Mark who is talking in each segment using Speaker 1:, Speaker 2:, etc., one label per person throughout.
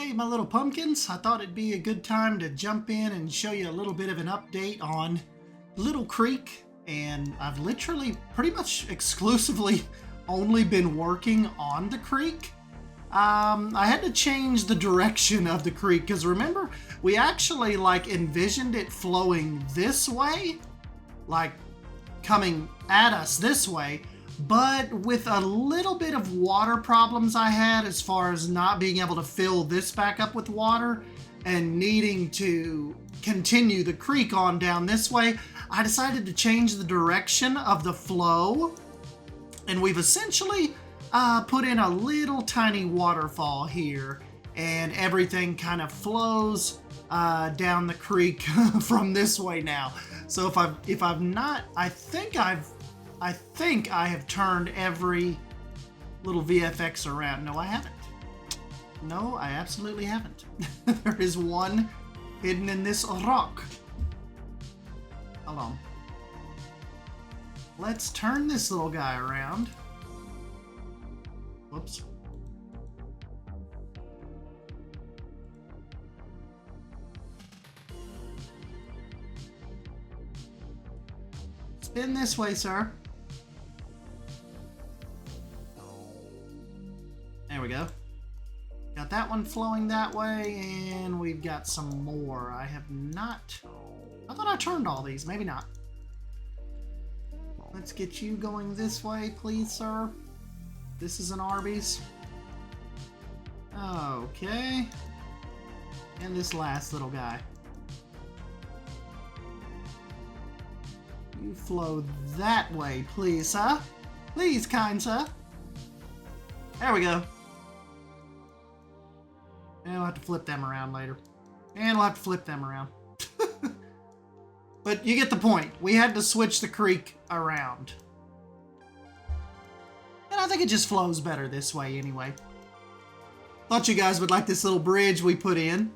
Speaker 1: Hey, my little pumpkins. I thought it'd be a good time to jump in and show you a little bit of an update on Little Creek. And I've literally pretty much exclusively only been working on the creek. I had to change the direction of the creek because remember, we actually envisioned it flowing this way, like coming at us this way. But with a little bit of water problems I had as far as not being able to fill this back up with water and needing to continue the creek on down this way, I decided to change the direction of the flow. And we've essentially put in a little tiny waterfall here, and everything kind of flows down the creek from this way now. So if I've not, I think I have turned every little VFX around. No, I haven't. No, I absolutely haven't. There is one hidden in this rock. Hold on. Let's turn this little guy around. Whoops. Spin this way, sir. There we go. Got that one flowing that way, and we've got some more. I have not... I thought I turned all these. Maybe not. Let's get you going this way, please, sir. This is an Arby's. Okay. And this last little guy. You flow that way, please, sir. Please, kind sir. There we go. And we'll have to flip them around later. And we'll have to flip them around. But you get the point. We had to switch the creek around. And I think it just flows better this way anyway. Thought you guys would like this little bridge we put in.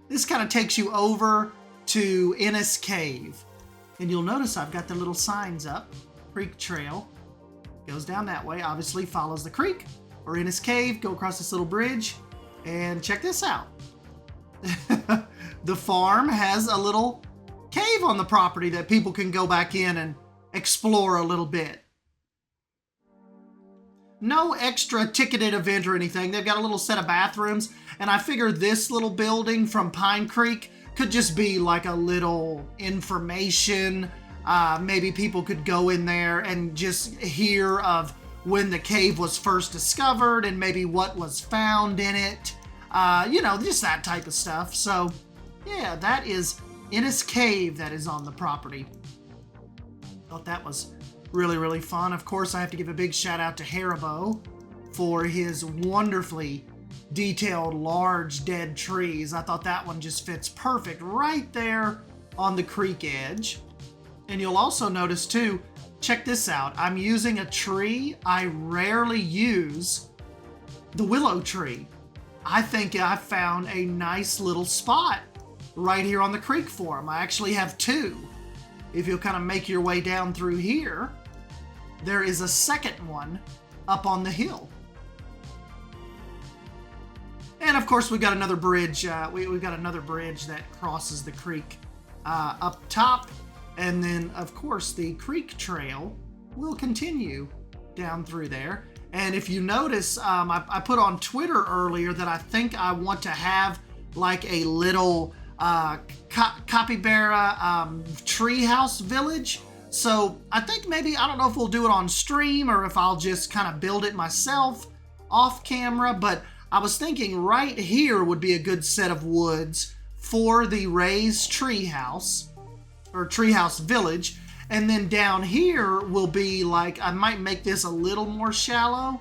Speaker 1: This kind of takes you over to Innis Cave. And you'll notice I've got the little signs up. Creek Trail. Goes down that way. Obviously follows the creek. Or Innis Cave. Go across this little bridge. And check this out. The farm has a little cave on the property that people can go back in and explore a little bit. No extra ticketed event or anything. They've got a little set of bathrooms, and I figure this little building from Pine Creek could just be like a little information. Maybe people could go in there and just hear of when the cave was first discovered and maybe what was found in it. You know, just that type of stuff. So, yeah, that is Innis Cave that is on the property. Thought that was really, really fun. Of course, I have to give a big shout out to Haribo for his wonderfully detailed large dead trees. I thought that one just fits perfect right there on the creek edge. And you'll also notice too, check this out. I'm using a tree I rarely use, the willow tree. I think I found a nice little spot right here on the creek for him. I actually have two. If you'll kind of make your way down through here, there is a second one up on the hill. And of course, we've got another bridge. We've got another bridge that crosses the creek up top. And then, of course, the creek trail will continue down through there. And if you notice, I put on Twitter earlier that I think I want to have like a little capybara treehouse village. So I think maybe, I don't know if we'll do it on stream or if I'll just kind of build it myself off camera. But I was thinking right here would be a good set of woods for the raised treehouse or treehouse village. And then down here will be like, I might make this a little more shallow.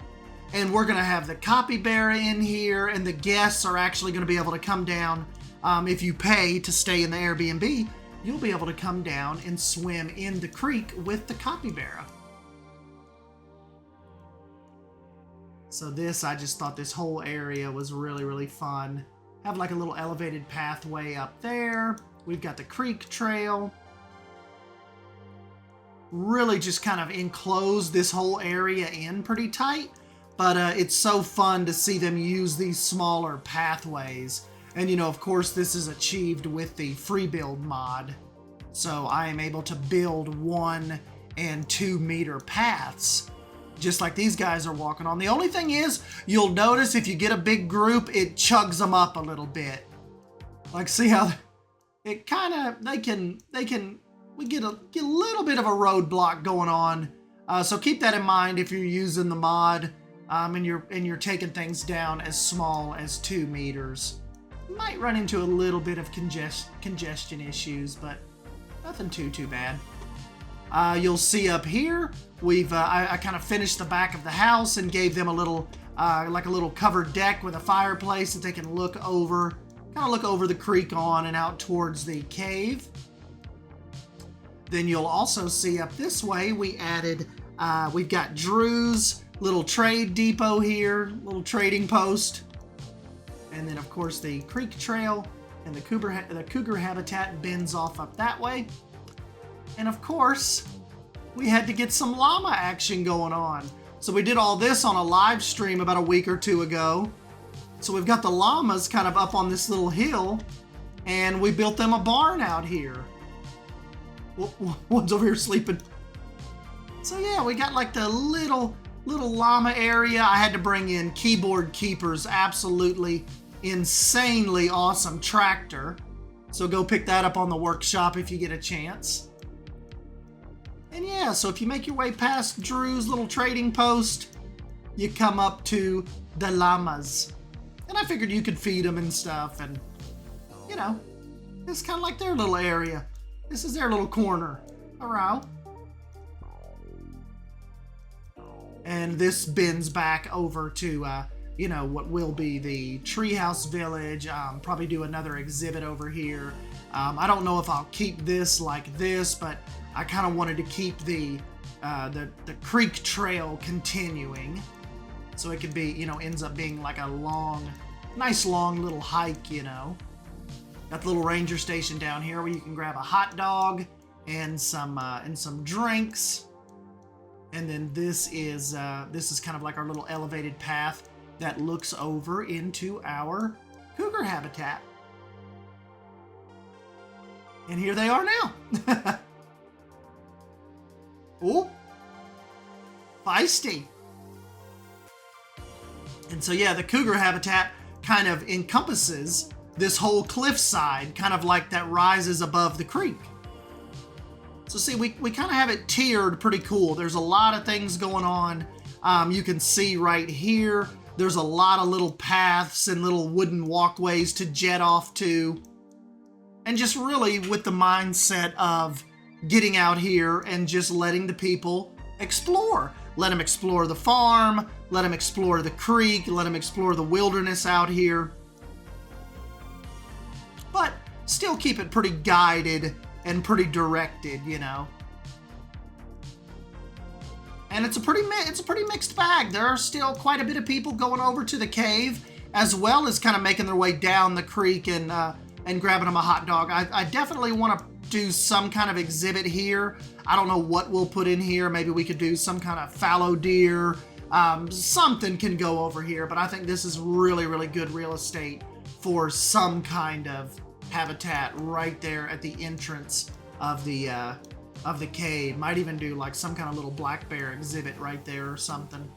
Speaker 1: And we're going to have the capybara in here. And the guests are actually going to be able to come down. If you pay to stay in the Airbnb, you'll be able to come down and swim in the creek with the capybara. So I just thought this whole area was really, really fun. Have like a little elevated pathway up there. We've got the creek trail. Really just kind of enclose this whole area in pretty tight. but it's so fun to see them use these smaller pathways. And you know, of course, this is achieved with the free build mod. So I am able to build 1 and 2 meter paths, just like these guys are walking on. The only thing is, you'll notice if you get a big group, it chugs them up a little bit. Like, see how it kind of, we get a little bit of a roadblock going on. So keep that in mind if you're using the mod and you're taking things down as small as 2 meters. You might run into a little bit of congestion issues, but nothing too bad. You'll see up here, I kind of finished the back of the house and gave them a little, like a little covered deck with a fireplace that they can look over the creek on and out towards the cave. Then you'll also see up this way, we added, we've got Drew's little trade depot here, little trading post. And then of course the creek trail and the cougar habitat bends off up that way. And of course, we had to get some llama action going on. So we did all this on a live stream about a week or 2 ago. So we've got the llamas kind of up on this little hill, and we built them a barn out here. One's over here sleeping. So yeah, we got like the little llama area. I had to bring in Keyboard Keeper's absolutely insanely awesome tractor. So go pick that up on the workshop if you get a chance. And yeah, so if you make your way past Drew's little trading post, you come up to the llamas. And I figured you could feed them and stuff, and you know, it's kind of like their little area. This is their little corner. Alright. And this bends back over to, you know, what will be the treehouse village. Probably do another exhibit over here. I don't know if I'll keep this like this, but I kind of wanted to keep the creek trail continuing. So it could be, you know, ends up being like a nice long little hike, you know. Got the little ranger station down here where you can grab a hot dog and some drinks. And then this is kind of like our little elevated path that looks over into our cougar habitat. And here they are now. Oh, feisty. And so yeah, the cougar habitat kind of encompasses this whole cliffside, kind of like that rises above the creek. So see, we kind of have it tiered pretty cool. There's a lot of things going on. You can see right here, there's a lot of little paths and little wooden walkways to jet off to. And just really with the mindset of getting out here and just letting the people explore. Let them explore the farm, let them explore the creek, let them explore the wilderness out here. But still keep it pretty guided and pretty directed, you know. And it's a pretty mixed bag. There are still quite a bit of people going over to the cave, as well as kind of making their way down the creek and grabbing them a hot dog. I definitely want to do some kind of exhibit here. I don't know what we'll put in here. Maybe we could do some kind of fallow deer. Something can go over here, but I think this is really, really good real estate for some kind of habitat right there at the entrance of the cave. Might even do like some kind of little black bear exhibit right there or something.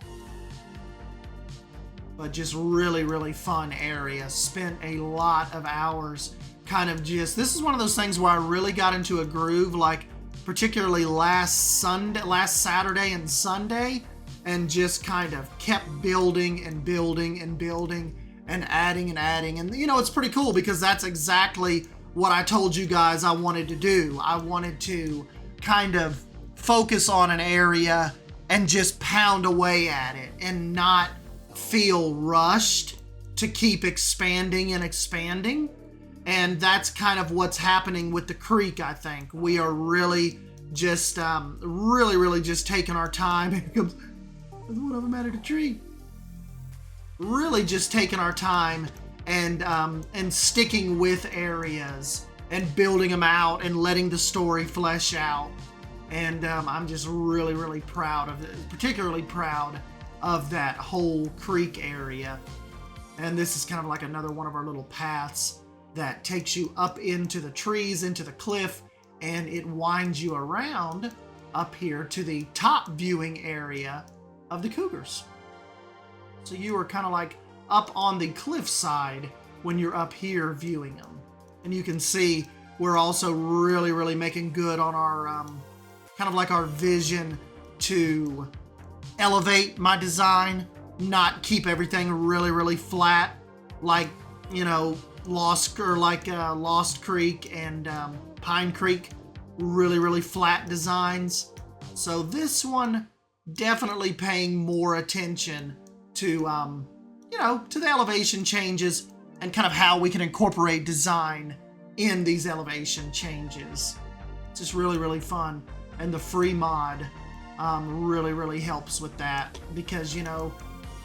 Speaker 1: But just really, really fun area. Spent a lot of hours kind of this is one of those things where I really got into a groove, like particularly last Saturday and Sunday, and just kind of kept building and building and building and adding and adding. And you know, it's pretty cool because that's exactly what I told you guys I wanted to do. I wanted to kind of focus on an area and just pound away at it and not feel rushed to keep expanding and expanding. And that's kind of what's happening with the creek, I think. We are really just, really just taking our time. Here comes one of them out of the tree. Really just taking our time and sticking with areas and building them out and letting the story flesh out. And I'm just really, really proud of it. Particularly proud of that whole creek area. And this is kind of like another one of our little paths that takes you up into the trees, into the cliff, and it winds you around up here to the top viewing area of the cougars. So you are kind of like up on the cliff side when you're up here viewing them. And you can see we're also really making good on our kind of like our vision to elevate my design, not keep everything really flat like, you know, Lost Creek and Pine Creek, really flat designs. So this one definitely paying more attention to you know, to the elevation changes and kind of how we can incorporate design in these elevation changes. It's just really fun, and the free mod really helps with that, because, you know,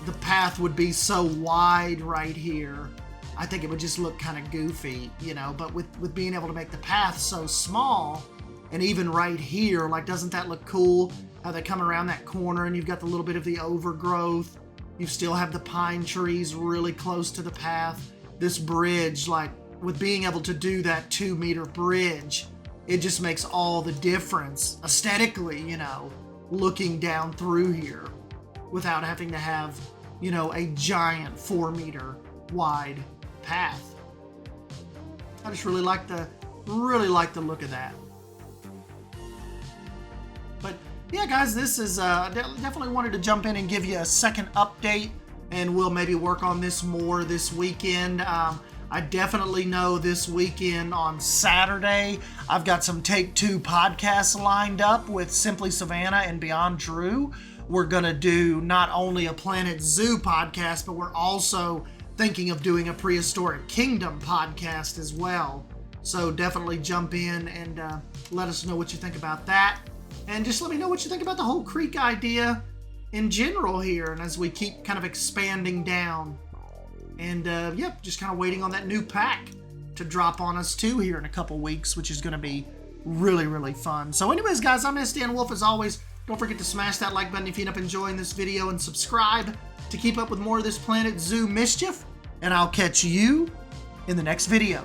Speaker 1: the path would be so wide right here. I think it would just look kind of goofy, you know, but with being able to make the path so small, and even right here, like, doesn't that look cool? How they come around that corner and you've got the little bit of the overgrowth. You still have the pine trees really close to the path. This bridge, like, with being able to do that 2-meter bridge, it just makes all the difference aesthetically, you know, looking down through here without having to have, you know, a giant 4-meter wide path. I just really like the look of that. But yeah, guys, this is definitely wanted to jump in and give you a second update, and we'll maybe work on this more this weekend. I definitely know this weekend on Saturday, I've got some Take Two podcasts lined up with Simply Savannah and Beyond Drew. We're going to do not only a Planet Zoo podcast, but we're also thinking of doing a Prehistoric Kingdom podcast as well. So definitely jump in and let us know what you think about that. And just let me know what you think about the whole creek idea in general here, and as we keep kind of expanding down. And yep, just kind of waiting on that new pack to drop on us too here in a couple weeks, which is going to be really fun. So anyways, guys, I'm SDN Wolf as always. Don't forget to smash that like button if you end up enjoying this video, and subscribe to keep up with more of this Planet Zoo mischief. And I'll catch you in the next video.